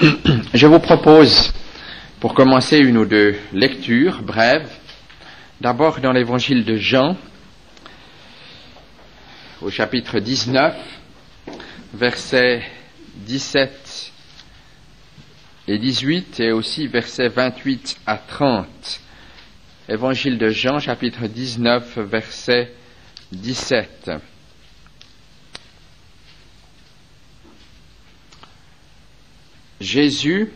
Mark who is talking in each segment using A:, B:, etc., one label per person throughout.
A: Je vous propose, pour commencer, une ou deux lectures brèves. D'abord dans l'évangile de Jean, au chapitre 19, versets 17 et 18, et aussi versets 28 à 30. Évangile de Jean, chapitre 19, verset 17. Jésus,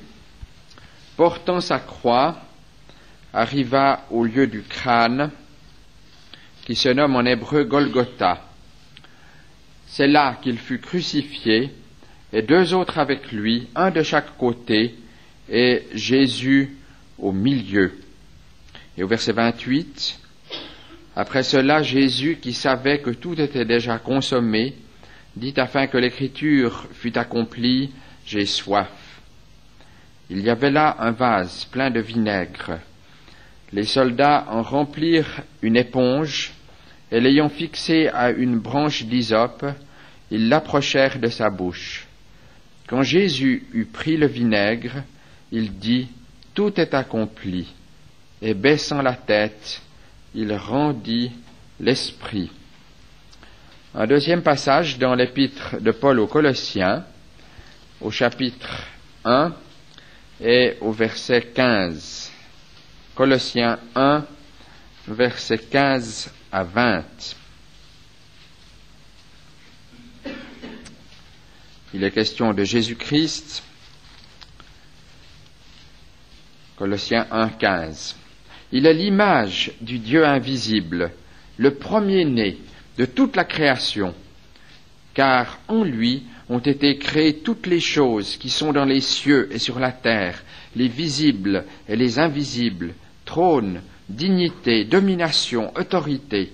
A: portant sa croix, arriva au lieu du crâne, qui se nomme en hébreu Golgotha. C'est là qu'il fut crucifié, et deux autres avec lui, un de chaque côté, et Jésus au milieu. Et au verset 28, après cela, Jésus, qui savait que tout était déjà consommé, dit afin que l'écriture fût accomplie, « J'ai soif ». Il y avait là un vase plein de vinaigre. Les soldats en remplirent une éponge, et l'ayant fixée à une branche d'hysope, ils l'approchèrent de sa bouche. Quand Jésus eut pris le vinaigre, il dit « Tout est accompli », et baissant la tête, il rendit l'esprit. Un deuxième passage dans l'épître de Paul aux Colossiens, au chapitre 1, et au verset 15. Colossiens 1, versets 15 à 20. Il est question de Jésus-Christ. Colossiens 1, 15. Il est l'image du Dieu invisible, le premier-né de toute la création, car en lui ont été créées toutes les choses qui sont dans les cieux et sur la terre, les visibles et les invisibles, trônes, dignités, domination, autorité.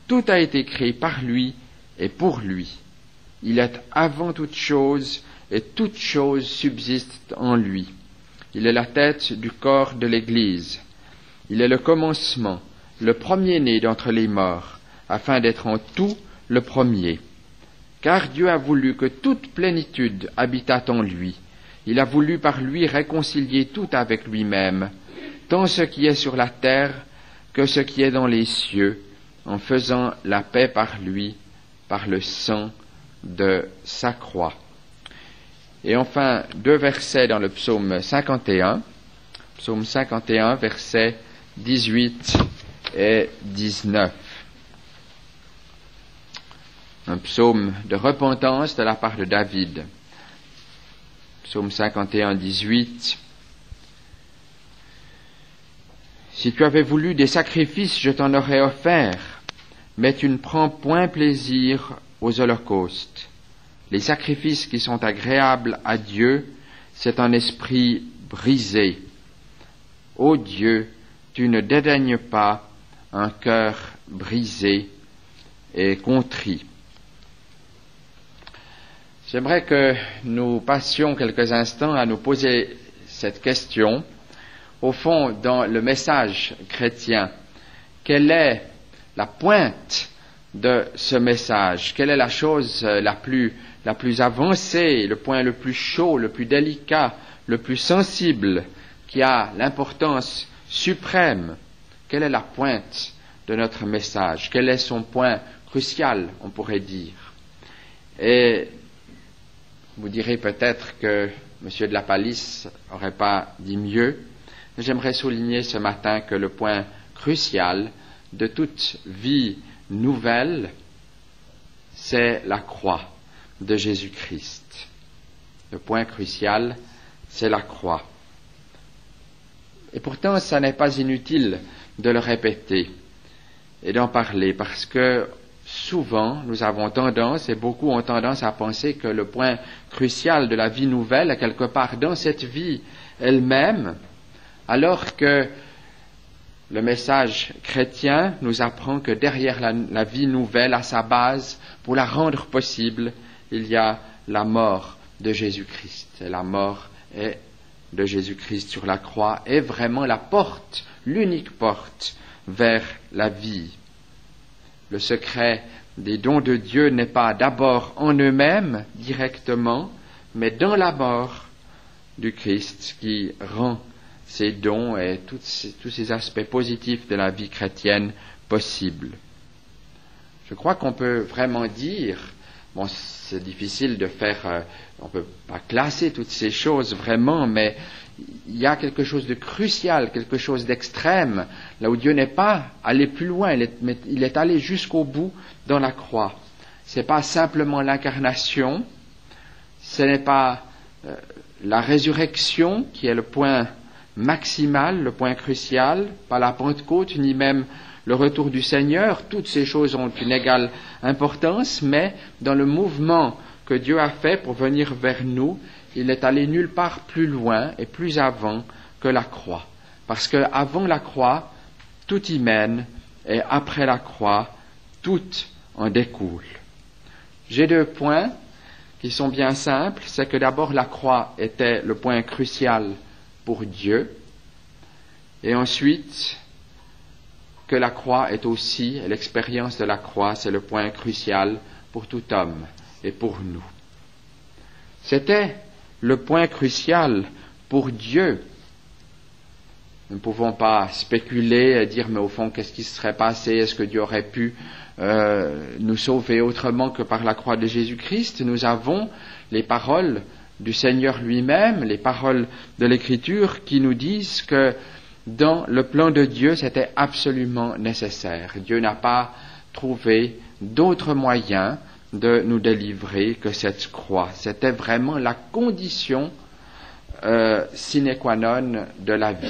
A: Tout a été créé par lui et pour lui. Il est avant toute chose et toute chose subsiste en lui. Il est la tête du corps de l'Église. Il est le commencement, le premier-né d'entre les morts, afin d'être en tout le premier. Car Dieu a voulu que toute plénitude habitât en lui. Il a voulu par lui réconcilier tout avec lui-même, tant ce qui est sur la terre que ce qui est dans les cieux, en faisant la paix par lui, par le sang de sa croix. Et enfin, deux versets dans le psaume 51, versets 18 et 19. Un psaume de repentance de la part de David. Psaume 51, 18. Si tu avais voulu des sacrifices, je t'en aurais offert, mais tu ne prends point plaisir aux holocaustes. Les sacrifices qui sont agréables à Dieu, c'est un esprit brisé. Ô Dieu, tu ne dédaignes pas un cœur brisé et contrit. J'aimerais que nous passions quelques instants à nous poser cette question. Au fond, dans le message chrétien, quelle est la pointe de ce message? Quelle est la chose la plus avancée, le point le plus chaud, le plus délicat, le plus sensible, qui a l'importance suprême? Quelle est la pointe de notre message? Quel est son point crucial, on pourrait dire? Et vous direz peut-être que M. de la Palisse n'aurait pas dit mieux. J'aimerais souligner ce matin que le point crucial de toute vie nouvelle, c'est la croix de Jésus-Christ. Le point crucial, c'est la croix. Et pourtant, ça n'est pas inutile de le répéter et d'en parler, parce que souvent, nous avons tendance, et beaucoup ont tendance à penser que le point crucial de la vie nouvelle est quelque part dans cette vie elle-même, alors que le message chrétien nous apprend que derrière la vie nouvelle, à sa base, pour la rendre possible, il y a la mort de Jésus-Christ. Et la mort de Jésus-Christ sur la croix est vraiment la porte, l'unique porte vers la vie. Le secret des dons de Dieu n'est pas d'abord en eux-mêmes directement, mais dans la mort du Christ qui rend ces dons et tous ces aspects positifs de la vie chrétienne possibles. Je crois qu'on peut vraiment dire, bon, c'est difficile de faire, on ne peut pas classer toutes ces choses vraiment, mais il y a quelque chose de crucial, quelque chose d'extrême, là où Dieu n'est pas allé plus loin, il est allé jusqu'au bout dans la croix. Ce n'est pas simplement l'incarnation, ce n'est pas la résurrection qui est le point maximal, le point crucial, pas la Pentecôte, ni même le retour du Seigneur. Toutes ces choses ont une égale importance, mais dans le mouvement que Dieu a fait pour venir vers nous, il n'est allé nulle part plus loin et plus avant que la croix. Parce qu'avant la croix, tout y mène, et après la croix, tout en découle. J'ai 2 points qui sont bien simples. C'est que d'abord la croix était le point crucial pour Dieu, et ensuite que la croix est aussi, et l'expérience de la croix, c'est le point crucial pour tout homme et pour nous. C'était le point crucial pour Dieu. Nous ne pouvons pas spéculer et dire, mais au fond, qu'est-ce qui se serait passé? Est-ce que Dieu aurait pu nous sauver autrement que par la croix de Jésus-Christ? Nous avons les paroles du Seigneur lui-même, les paroles de l'Écriture qui nous disent que dans le plan de Dieu, c'était absolument nécessaire. Dieu n'a pas trouvé d'autre moyen de nous délivrer que cette croix. C'était vraiment la condition sine qua non de la vie.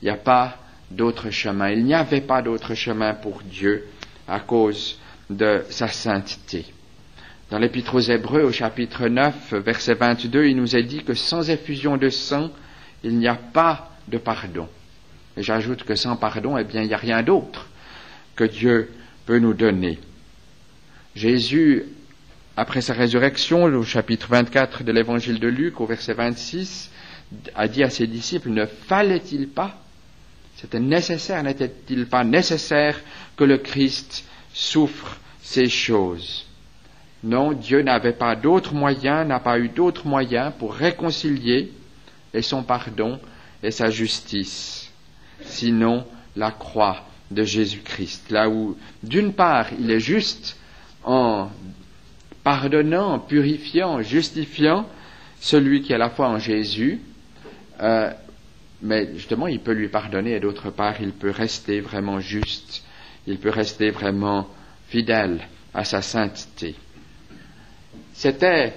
A: Il n'y a pas d'autre chemin. Il n'y avait pas d'autre chemin pour Dieu à cause de sa sainteté. Dans l'Épître aux Hébreux, au chapitre 9, verset 22, il nous est dit que sans effusion de sang, il n'y a pas de pardon. Et j'ajoute que sans pardon, eh bien, il n'y a rien d'autre que Dieu peut nous donner. Jésus, après sa résurrection, au chapitre 24 de l'Évangile de Luc, au verset 26, a dit à ses disciples, ne fallait-il pas, c'était nécessaire, n'était-il pas nécessaire que le Christ souffre ces choses? Non, Dieu n'avait pas d'autre moyen, n'a pas eu d'autre moyen pour réconcilier et son pardon et sa justice, sinon la croix de Jésus-Christ. Là où, d'une part, il est juste en pardonnant, en purifiant, en justifiant celui qui est à la foi en Jésus, mais justement, il peut lui pardonner, et d'autre part, il peut rester vraiment juste, il peut rester vraiment fidèle à sa sainteté. C'était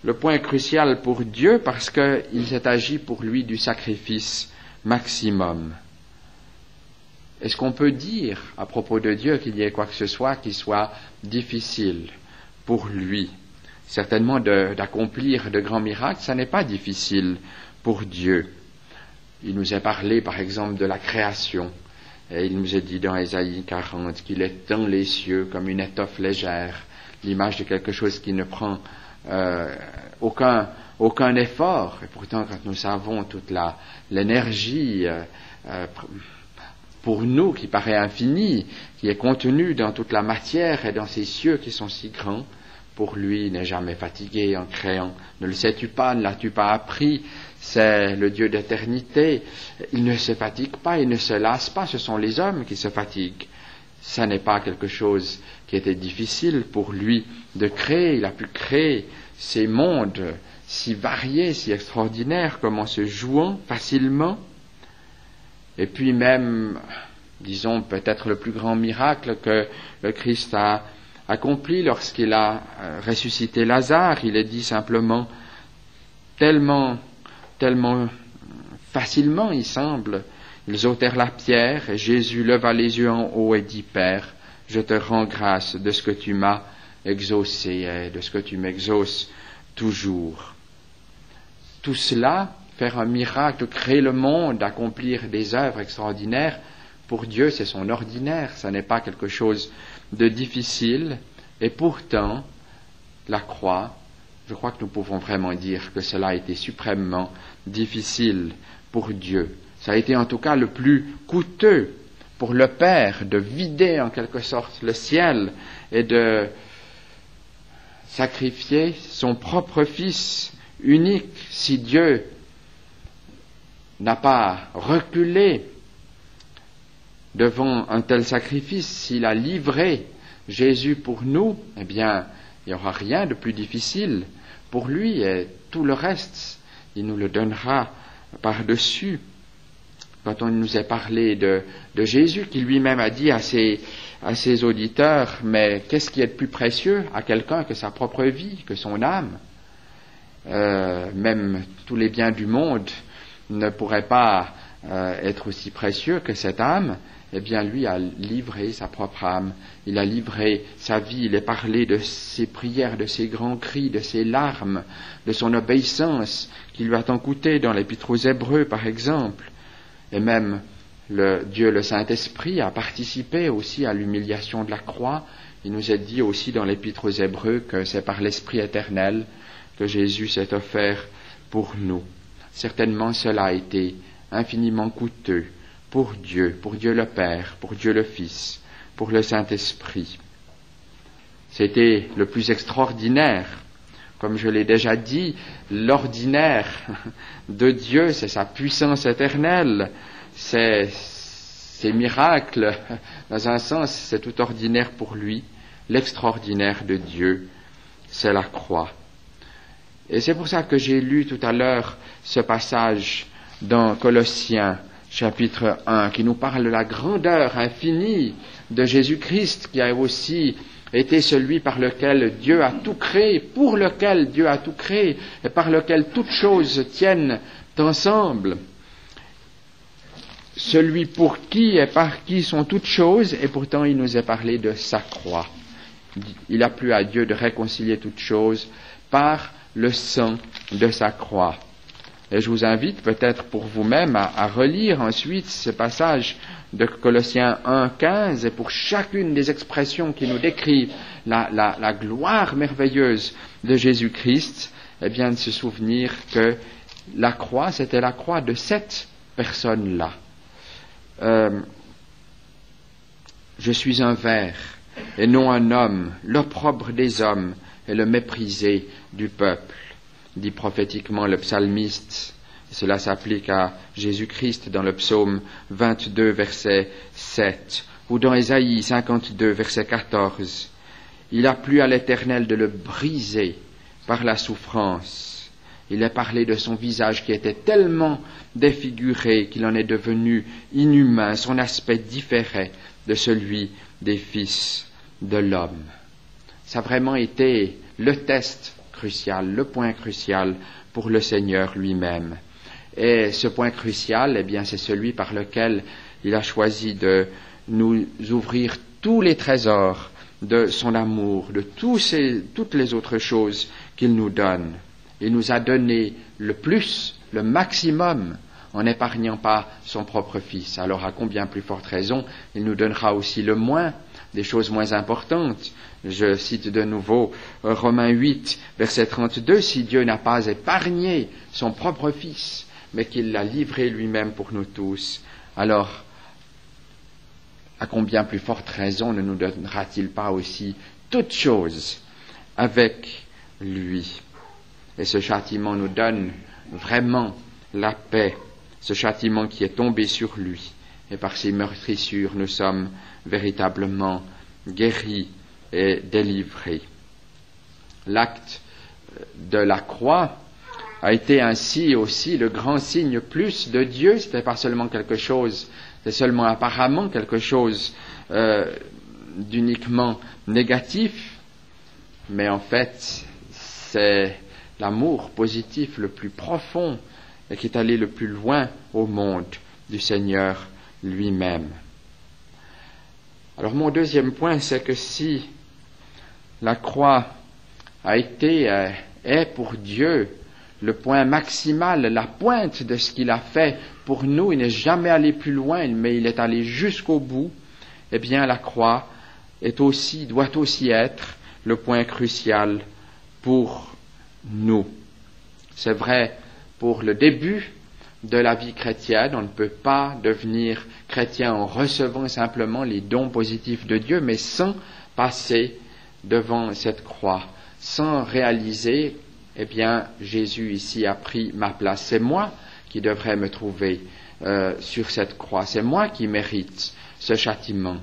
A: le point crucial pour Dieu parce qu'il s'est agi pour lui du sacrifice maximum. Est-ce qu'on peut dire à propos de Dieu qu'il y ait quoi que ce soit qui soit difficile pour lui? Certainement d'accomplir de grands miracles, ça n'est pas difficile pour Dieu. Il nous est parlé par exemple de la création, et il nous est dit dans Ésaïe 40 qu'il étend les cieux comme une étoffe légère, l'image de quelque chose qui ne prend aucun effort, et pourtant quand nous savons toute l'énergie pour nous qui paraît infinie, qui est contenue dans toute la matière et dans ces cieux qui sont si grands, pour lui il n'est jamais fatigué en créant. Ne le sais-tu pas, ne l'as-tu pas appris? C'est le Dieu d'éternité, il ne se fatigue pas, il ne se lasse pas, ce sont les hommes qui se fatiguent. Ça n'est pas quelque chose qui était difficile pour lui de créer. Il a pu créer ces mondes si variés, si extraordinaires, comme en se jouant facilement. Et puis même, disons, peut-être le plus grand miracle que le Christ a accompli lorsqu'il a ressuscité Lazare, il est dit simplement, tellement facilement, il semble, ils ôtèrent la pierre, et Jésus leva les yeux en haut et dit, Père, je te rends grâce de ce que tu m'as exaucé et de ce que tu m'exauces toujours. Tout cela, faire un miracle, créer le monde, accomplir des œuvres extraordinaires, pour Dieu c'est son ordinaire, ça n'est pas quelque chose de difficile, et pourtant, la croix, je crois que nous pouvons vraiment dire que cela a été suprêmement difficile pour Dieu. Ça a été en tout cas le plus coûteux pour le Père de vider en quelque sorte le ciel et de sacrifier son propre Fils unique, si Dieu n'a pas reculé devant un tel sacrifice, s'il a livré Jésus pour nous, eh bien, il n'y aura rien de plus difficile pour lui, et tout le reste, il nous le donnera par-dessus. Quand on nous a parlé de Jésus, qui lui-même a dit à ses auditeurs, mais qu'est-ce qui est de plus précieux à quelqu'un que sa propre vie, que son âme? Même tous les biens du monde ne pourraient pas être aussi précieux que cette âme. Eh bien, lui a livré sa propre âme, il a livré sa vie, il a parlé de ses prières, de ses grands cris, de ses larmes, de son obéissance, qui lui a tant coûté dans l'Épître aux Hébreux, par exemple. Et même Dieu le Saint-Esprit a participé aussi à l'humiliation de la croix. Il nous est dit aussi dans l'Épître aux Hébreux que c'est par l'Esprit éternel que Jésus s'est offert pour nous. Certainement, cela a été infiniment coûteux pour Dieu le Père, pour Dieu le Fils, pour le Saint-Esprit. C'était le plus extraordinaire. Comme je l'ai déjà dit, l'ordinaire de Dieu, c'est sa puissance éternelle, c'est ses miracles. Dans un sens, c'est tout ordinaire pour lui. L'extraordinaire de Dieu, c'est la croix. Et c'est pour ça que j'ai lu tout à l'heure ce passage dans Colossiens, chapitre 1, qui nous parle de la grandeur infinie de Jésus-Christ, qui a aussi été celui par lequel Dieu a tout créé, pour lequel Dieu a tout créé, et par lequel toutes choses tiennent ensemble. Celui pour qui et par qui sont toutes choses, et pourtant il nous est parlé de sa croix. Il a plu à Dieu de réconcilier toutes choses par le sang de sa croix. Et je vous invite peut-être pour vous-même à relire ensuite ce passage de Colossiens 1,15, et pour chacune des expressions qui nous décrivent la gloire merveilleuse de Jésus-Christ, eh bien de se souvenir que la croix, c'était la croix de cette personne-là. Je suis un ver et non un homme, l'opprobre des hommes et le méprisé du peuple, dit prophétiquement le psalmiste. Cela s'applique à Jésus-Christ dans le psaume 22, verset 7, ou dans Ésaïe 52, verset 14. Il a plu à l'Éternel de le briser par la souffrance. Il a parlé de son visage qui était tellement défiguré qu'il en est devenu inhumain. Son aspect différait de celui des fils de l'homme. Ça a vraiment été le test crucial, le point crucial pour le Seigneur lui-même. Et ce point crucial, eh bien, c'est celui par lequel il a choisi de nous ouvrir tous les trésors de son amour, de toutes les autres choses qu'il nous donne. Il nous a donné le plus, le maximum, en n'épargnant pas son propre Fils. Alors à combien plus forte raison, il nous donnera aussi le moins, des choses moins importantes. Je cite de nouveau Romains 8, verset 32, « Si Dieu n'a pas épargné son propre Fils, mais qu'il l'a livré lui-même pour nous tous, alors à combien plus forte raison ne nous donnera-t-il pas aussi toutes choses avec lui ?» Et ce châtiment nous donne vraiment la paix, ce châtiment qui est tombé sur lui. Et par ses meurtrissures, nous sommes véritablement guéris et délivrés. L'acte de la croix a été ainsi aussi le grand signe plus de Dieu. C'était pas seulement quelque chose, c'était seulement apparemment quelque chose d'uniquement négatif, mais en fait, c'est l'amour positif le plus profond et qui est allé le plus loin au monde du Seigneur lui-même. Alors mon deuxième point, c'est que si la croix a été, est pour Dieu le point maximal, la pointe de ce qu'il a fait pour nous, il n'est jamais allé plus loin, mais il est allé jusqu'au bout, eh bien la croix doit aussi être le point crucial pour nous. C'est vrai pour le début de la vie chrétienne, on ne peut pas devenir chrétien en recevant simplement les dons positifs de Dieu, mais sans passer devant cette croix, sans réaliser eh bien, Jésus ici a pris ma place. C'est moi qui devrais me trouver sur cette croix. C'est moi qui mérite ce châtiment.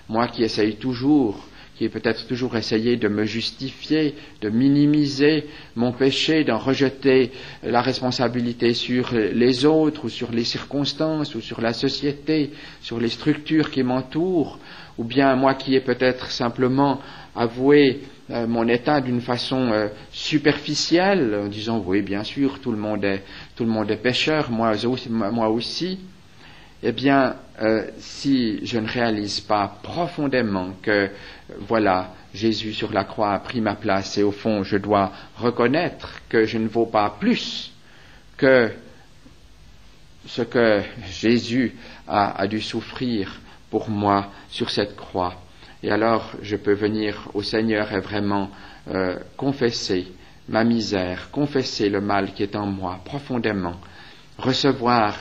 A: Moi qui essaye toujours, qui ai peut-être toujours essayé de me justifier, de minimiser mon péché, d'en rejeter la responsabilité sur les autres ou sur les circonstances ou sur la société, sur les structures qui m'entourent, ou bien moi qui ai peut-être simplement avoué mon état d'une façon superficielle, en disant oui, bien sûr, tout le monde est pécheur, moi aussi. Eh bien, si je ne réalise pas profondément que, voilà, Jésus sur la croix a pris ma place et au fond, je dois reconnaître que je ne vaux pas plus que ce que Jésus a dû souffrir pour moi sur cette croix. Et alors, je peux venir au Seigneur et vraiment confesser ma misère, confesser le mal qui est en moi profondément, recevoir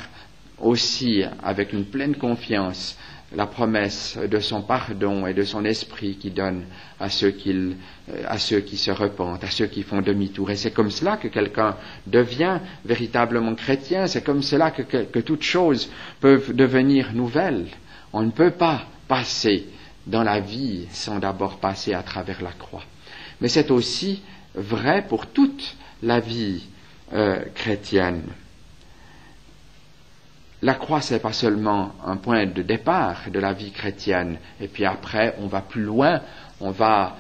A: aussi avec une pleine confiance la promesse de son pardon et de son esprit qui donne à ceux qui se repentent, à ceux qui font demi-tour. Et c'est comme cela que quelqu'un devient véritablement chrétien, c'est comme cela que toutes choses peuvent devenir nouvelles. On ne peut pas passer dans la vie sans d'abord passer à travers la croix. Mais c'est aussi vrai pour toute la vie chrétienne. La croix, c'est pas seulement un point de départ de la vie chrétienne, et puis après, on va plus loin, on va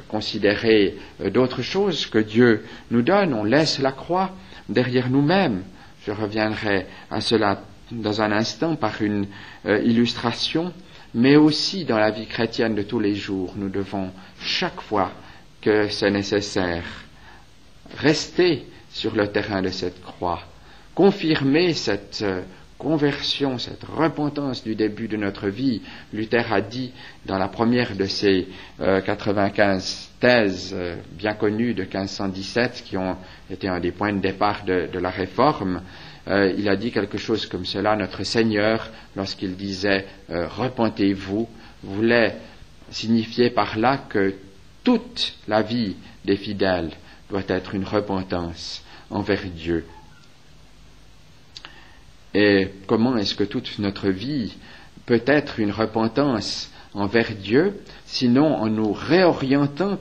A: considérer d'autres choses que Dieu nous donne, on laisse la croix derrière nous-mêmes. Je reviendrai à cela dans un instant par une illustration, mais aussi dans la vie chrétienne de tous les jours, nous devons, chaque fois que c'est nécessaire, rester sur le terrain de cette croix, confirmer cette conversion, cette repentance du début de notre vie. Luther a dit dans la première de ses 95 thèses bien connues de 1517, qui ont été un des points de départ de la Réforme, il a dit quelque chose comme cela. Notre Seigneur, lorsqu'il disait « repentez-vous », voulait signifier par là que toute la vie des fidèles doit être une repentance envers Dieu. Et comment est-ce que toute notre vie peut être une repentance envers Dieu, sinon en nous réorientant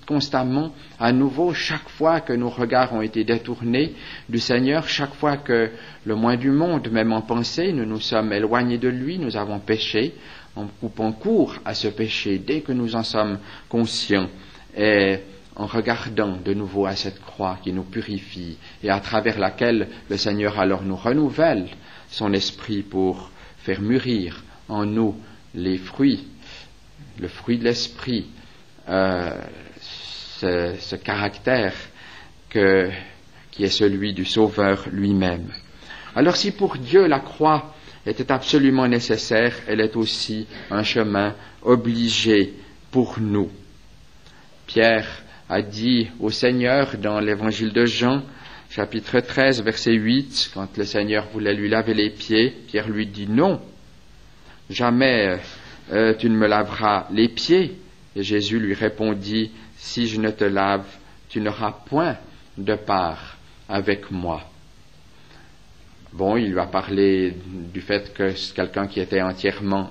A: constamment à nouveau chaque fois que nos regards ont été détournés du Seigneur, chaque fois que le moins du monde, même en pensée, nous nous sommes éloignés de lui, nous avons péché, en coupant court à ce péché dès que nous en sommes conscients, et en regardant de nouveau à cette croix qui nous purifie et à travers laquelle le Seigneur alors nous renouvelle son esprit pour faire mûrir en nous les fruits, le fruit de l'esprit, ce caractère qui est celui du Sauveur lui-même. Alors si pour Dieu la croix était absolument nécessaire, elle est aussi un chemin obligé pour nous. Pierre a dit au Seigneur dans l'évangile de Jean, chapitre 13, verset 8, quand le Seigneur voulait lui laver les pieds, Pierre lui dit « Non, jamais tu ne me laveras les pieds. » Et Jésus lui répondit « Si je ne te lave, tu n'auras point de part avec moi. » Bon, il lui a parlé du fait que quelqu'un qui était entièrement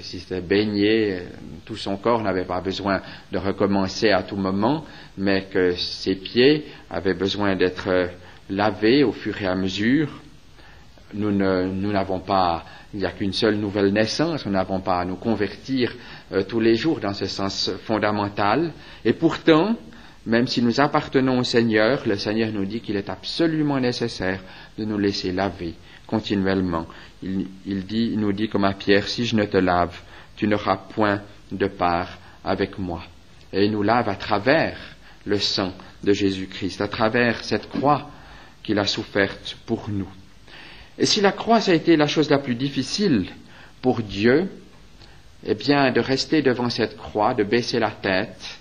A: si c'était baigné, tout son corps n'avait pas besoin de recommencer à tout moment, mais que ses pieds avaient besoin d'être lavés au fur et à mesure. Nous n'avons pas, il n'y a qu'une seule nouvelle naissance, nous n'avons pas à nous convertir tous les jours dans ce sens fondamental, et pourtant, même si nous appartenons au Seigneur, le Seigneur nous dit qu'il est absolument nécessaire de nous laisser laver continuellement. Il nous dit comme à Pierre, si je ne te lave, tu n'auras point de part avec moi. Et il nous lave à travers le sang de Jésus-Christ, à travers cette croix qu'il a soufferte pour nous. Et si la croix, ça a été la chose la plus difficile pour Dieu, eh bien, de rester devant cette croix, de baisser la tête,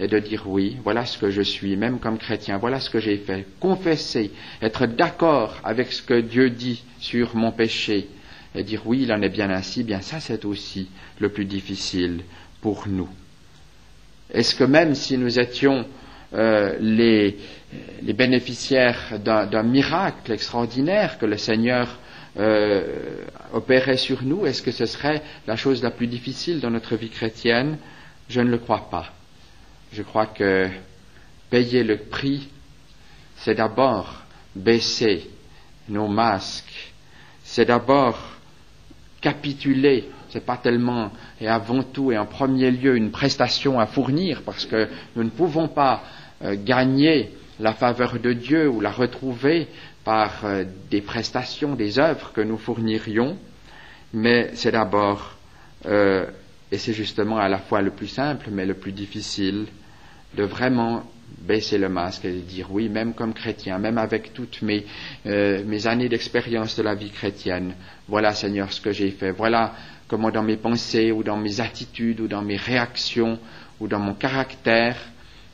A: et de dire oui, voilà ce que je suis, même comme chrétien, voilà ce que j'ai fait, confesser, être d'accord avec ce que Dieu dit sur mon péché, et dire oui, il en est bien ainsi, bien ça c'est aussi le plus difficile pour nous. Est-ce que même si nous étions les bénéficiaires d'un miracle extraordinaire que le Seigneur opérait sur nous, est-ce que ce serait la chose la plus difficile dans notre vie chrétienne? Je ne le crois pas. Je crois que payer le prix, c'est d'abord baisser nos masques, c'est d'abord capituler. C'est pas tellement et avant tout et en premier lieu une prestation à fournir, parce que nous ne pouvons pas gagner la faveur de Dieu ou la retrouver par des prestations, des œuvres que nous fournirions, mais c'est d'abord, et c'est justement à la fois le plus simple mais le plus difficile, de vraiment baisser le masque et de dire oui, même comme chrétien, même avec toutes mes années d'expérience de la vie chrétienne, voilà Seigneur ce que j'ai fait, voilà comment dans mes pensées ou dans mes attitudes ou dans mes réactions ou dans mon caractère,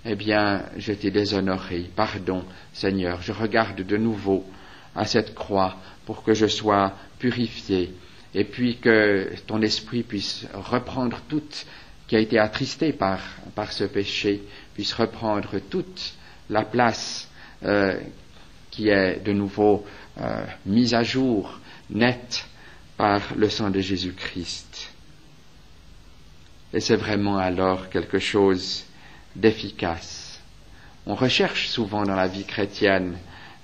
A: eh bien, je t'ai déshonoré. Pardon, Seigneur, je regarde de nouveau à cette croix pour que je sois purifié et puis que ton esprit puisse reprendre tout qui a été attristé par ce péché, puisse reprendre toute la place qui est de nouveau mise à jour, nette, par le sang de Jésus-Christ. Et c'est vraiment alors quelque chose d'efficace. On recherche souvent dans la vie chrétienne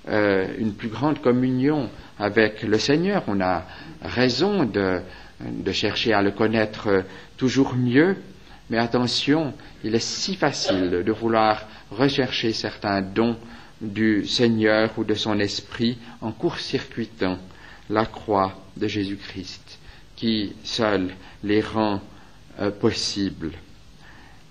A: une plus grande communion avec le Seigneur. On a raison de chercher à le connaître toujours mieux, mais attention, il est si facile de vouloir rechercher certains dons du Seigneur ou de son esprit en court-circuitant la croix de Jésus-Christ, qui seul les rend possibles.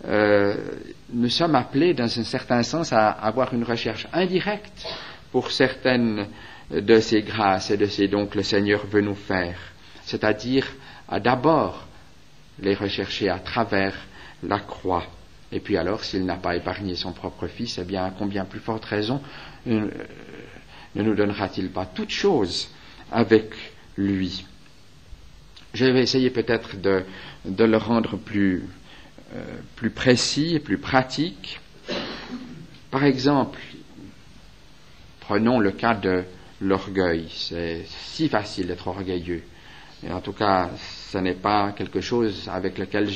A: Nous sommes appelés, dans un certain sens, à avoir une recherche indirecte pour certaines de ces grâces et de ces dons que le Seigneur veut nous faire, c'est-à-dire à d'abord les rechercher à travers la croix. Et puis alors, s'il n'a pas épargné son propre Fils, eh bien, à combien plus forte raison ne nous donnera-t-il pas toutes choses avec lui? Je vais essayer peut-être de le rendre plus précis et plus pratique. Par exemple, prenons le cas de l'orgueil. C'est si facile d'être orgueilleux. Et en tout cas, ce n'est pas quelque chose avec lequel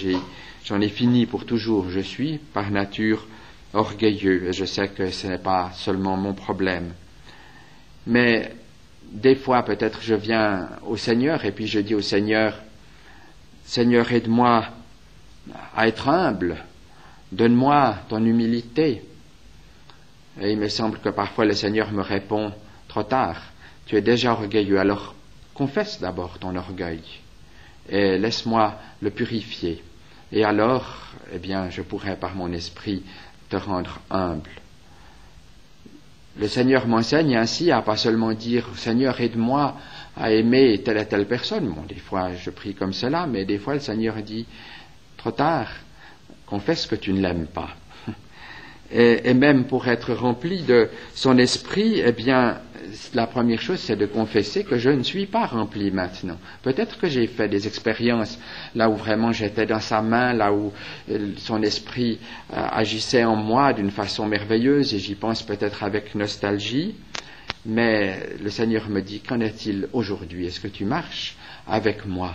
A: j'en ai fini pour toujours. Je suis, par nature, orgueilleux. Et je sais que ce n'est pas seulement mon problème. Mais des fois, peut-être, je viens au Seigneur et puis je dis au Seigneur, Seigneur, aide-moi à être humble. Donne-moi ton humilité. Et il me semble que parfois le Seigneur me répond, trop tard, tu es déjà orgueilleux, alors confesse d'abord ton orgueil et laisse-moi le purifier. Et alors, eh bien, je pourrai par mon esprit te rendre humble. Le Seigneur m'enseigne ainsi à pas seulement dire « Seigneur, aide-moi à aimer telle et telle personne ». Bon, des fois, je prie comme cela, mais des fois, le Seigneur dit « Trop tard, confesse que tu ne l'aimes pas ». Et même pour être rempli de son esprit, eh bien, la première chose, c'est de confesser que je ne suis pas rempli maintenant. Peut-être que j'ai fait des expériences là où vraiment j'étais dans sa main, là où son esprit agissait en moi d'une façon merveilleuse, et j'y pense peut-être avec nostalgie. Mais le Seigneur me dit, qu'en est-il aujourd'hui? Est-ce que tu marches avec moi?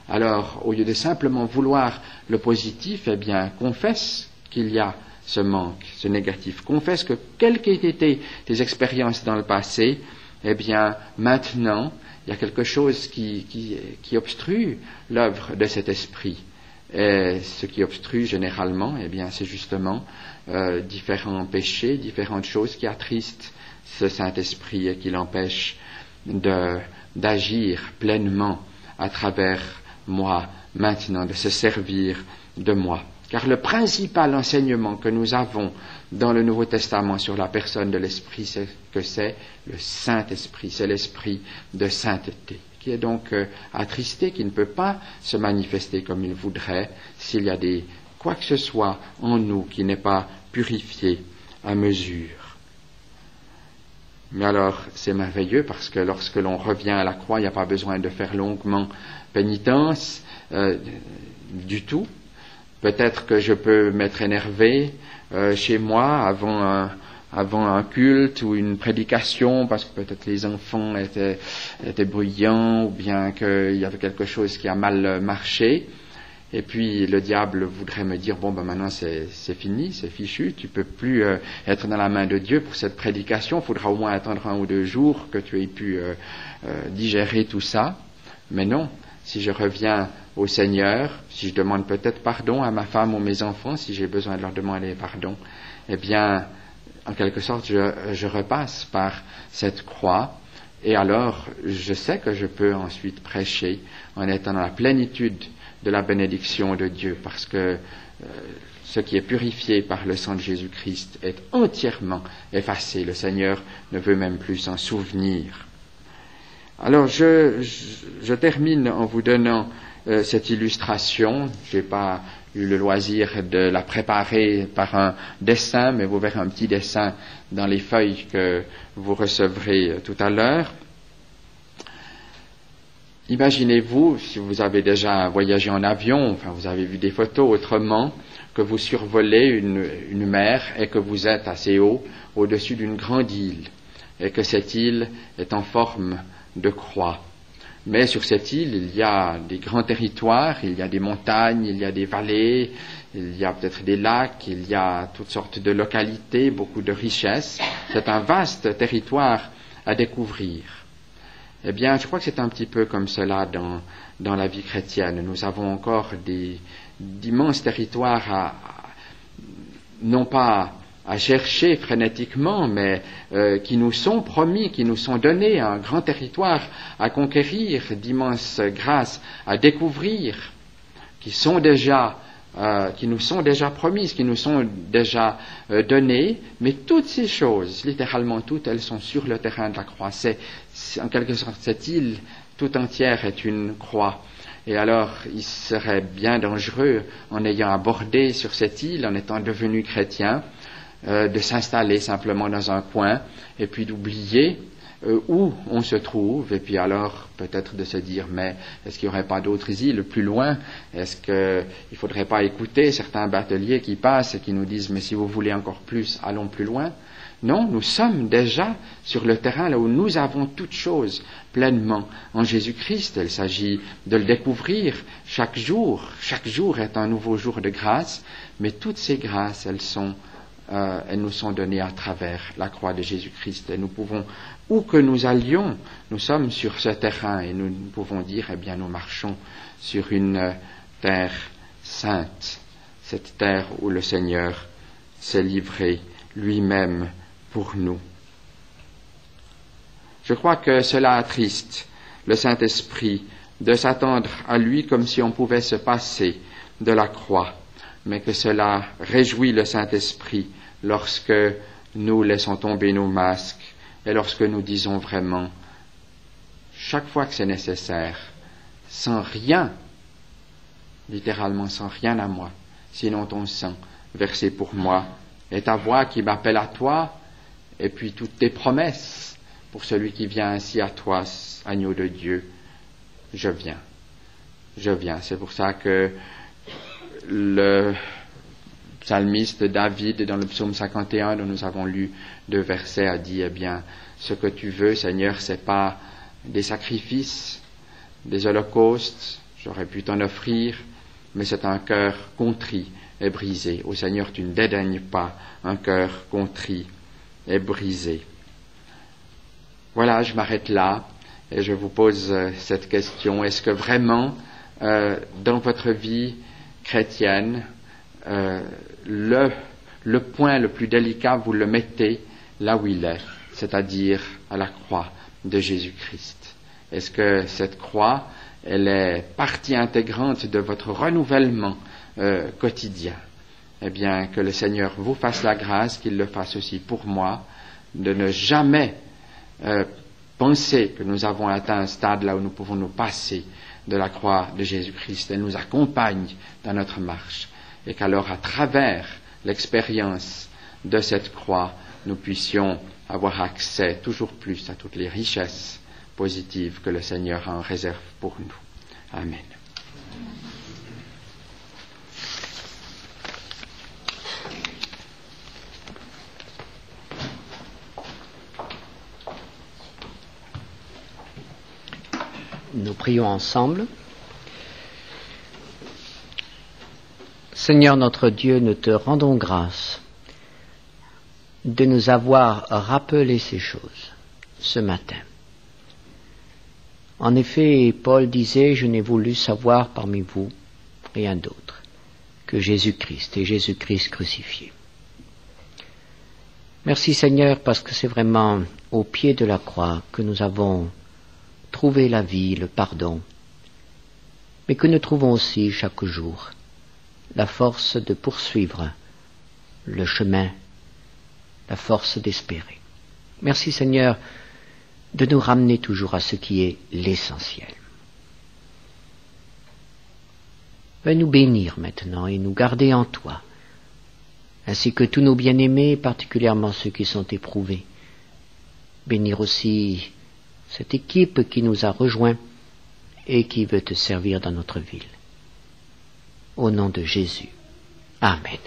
A: Alors, au lieu de simplement vouloir le positif, eh bien, confesse qu'il y a ce manque, ce négatif. Confesse que, quelles qu'aient été tes expériences dans le passé, eh bien, maintenant, il y a quelque chose qui obstrue l'œuvre de cet esprit. Et ce qui obstrue généralement, eh bien, c'est justement différents péchés, différentes choses qui attristent ce Saint-Esprit et qui l'empêchent d'agir pleinement à travers moi, maintenant, de se servir de moi. Car le principal enseignement que nous avons dans le Nouveau Testament sur la personne de l'Esprit, c'est que c'est le Saint-Esprit, c'est l'Esprit de sainteté, qui est donc attristé, qui ne peut pas se manifester comme il voudrait s'il y a quoi que ce soit en nous qui n'est pas purifié à mesure. Mais alors, c'est merveilleux parce que lorsque l'on revient à la croix, il n'y a pas besoin de faire longuement pénitence du tout. Peut-être que je peux m'être énervé chez moi avant un culte ou une prédication, parce que peut-être les enfants étaient bruyants, ou bien qu'il y avait quelque chose qui a mal marché. Et puis le diable voudrait me dire, bon ben maintenant c'est fini, c'est fichu, tu peux plus être dans la main de Dieu pour cette prédication, il faudra au moins attendre 1 ou 2 jours que tu aies pu digérer tout ça. Mais non, si je reviens au Seigneur, si je demande peut-être pardon à ma femme ou mes enfants, si j'ai besoin de leur demander pardon, eh bien, en quelque sorte, je repasse par cette croix, et alors je sais que je peux ensuite prêcher en étant dans la plénitude de la bénédiction de Dieu, parce que ce qui est purifié par le sang de Jésus-Christ est entièrement effacé. Le Seigneur ne veut même plus s'en souvenir. Alors je termine en vous donnant cette illustration. Je n'ai pas eu le loisir de la préparer par un dessin, mais vous verrez un petit dessin dans les feuilles que vous recevrez tout à l'heure. Imaginez-vous, si vous avez déjà voyagé en avion, enfin vous avez vu des photos autrement, que vous survolez une mer et que vous êtes assez haut, au-dessus d'une grande île, et que cette île est en forme de croix. Mais sur cette île, il y a des grands territoires, il y a des montagnes, il y a des vallées, il y a peut-être des lacs, il y a toutes sortes de localités, beaucoup de richesses. C'est un vaste territoire à découvrir. Eh bien, je crois que c'est un petit peu comme cela dans la vie chrétienne. Nous avons encore d'immenses territoires non pas à chercher frénétiquement, mais qui nous sont promis, qui nous sont donnés, un grand territoire à conquérir, d'immenses grâces à découvrir, qui nous sont déjà promises, qui nous sont déjà données, mais toutes ces choses, littéralement toutes, elles sont sur le terrain de la croix. C'est en quelque sorte, cette île tout entière est une croix. Et alors, il serait bien dangereux, en ayant abordé sur cette île, en étant devenu chrétien, de s'installer simplement dans un coin, et puis d'oublier où on se trouve, et puis alors peut-être de se dire, mais est-ce qu'il n'y aurait pas d'autres îles plus loin? Est-ce qu'il ne faudrait pas écouter certains bateliers qui passent et qui nous disent, mais si vous voulez encore plus, allons plus loin? Non, nous sommes déjà sur le terrain là où nous avons toutes choses pleinement en Jésus-Christ. Il s'agit de le découvrir chaque jour. Chaque jour est un nouveau jour de grâce, mais toutes ces grâces, elles nous sont données à travers la croix de Jésus-Christ. Et nous pouvons, où que nous allions, nous sommes sur ce terrain et nous pouvons dire, eh bien, nous marchons sur une terre sainte, cette terre où le Seigneur s'est livré lui-même pour nous. Je crois que cela attriste le Saint-Esprit de s'attendre à lui comme si on pouvait se passer de la croix, mais que cela réjouit le Saint-Esprit lorsque nous laissons tomber nos masques et lorsque nous disons vraiment, chaque fois que c'est nécessaire, sans rien, littéralement sans rien à moi, sinon ton sang versé pour moi, et ta voix qui m'appelle à toi, et puis toutes tes promesses pour celui qui vient ainsi à toi, agneau de Dieu, je viens. C'est pour ça que le psalmiste David, dans le psaume 51, dont nous avons lu 2 versets, a dit, eh bien, ce que tu veux, Seigneur, c'est pas des sacrifices, des holocaustes, j'aurais pu t'en offrir, mais c'est un cœur contrit et brisé. Ô Seigneur, tu ne dédaignes pas un cœur contrit et brisé. Voilà, je m'arrête là et je vous pose cette question. Est-ce que vraiment, dans votre vie chrétienne, le point le plus délicat, vous le mettez là où il est, c'est-à-dire à la croix de Jésus-Christ? Est-ce que cette croix, elle est partie intégrante de votre renouvellement quotidien? Eh bien, que le Seigneur vous fasse la grâce, qu'il le fasse aussi pour moi, de ne jamais penser que nous avons atteint un stade là où nous pouvons nous passer de la croix de Jésus-Christ. Elle nous accompagne dans notre marche, et qu'alors, à travers l'expérience de cette croix, nous puissions avoir accès toujours plus à toutes les richesses positives que le Seigneur en réserve pour nous. Amen.
B: Nous prions ensemble. Seigneur notre Dieu, nous te rendons grâce de nous avoir rappelé ces choses ce matin. En effet, Paul disait, je n'ai voulu savoir parmi vous rien d'autre que Jésus-Christ et Jésus-Christ crucifié. Merci Seigneur, parce que c'est vraiment au pied de la croix que nous avons trouvé la vie, le pardon, mais que nous trouvons aussi chaque jour la force de poursuivre le chemin, la force d'espérer. Merci Seigneur de nous ramener toujours à ce qui est l'essentiel. Va nous bénir maintenant et nous garder en toi, ainsi que tous nos bien-aimés, particulièrement ceux qui sont éprouvés. Bénir aussi cette équipe qui nous a rejoints et qui veut te servir dans notre ville. Au nom de Jésus. Amen.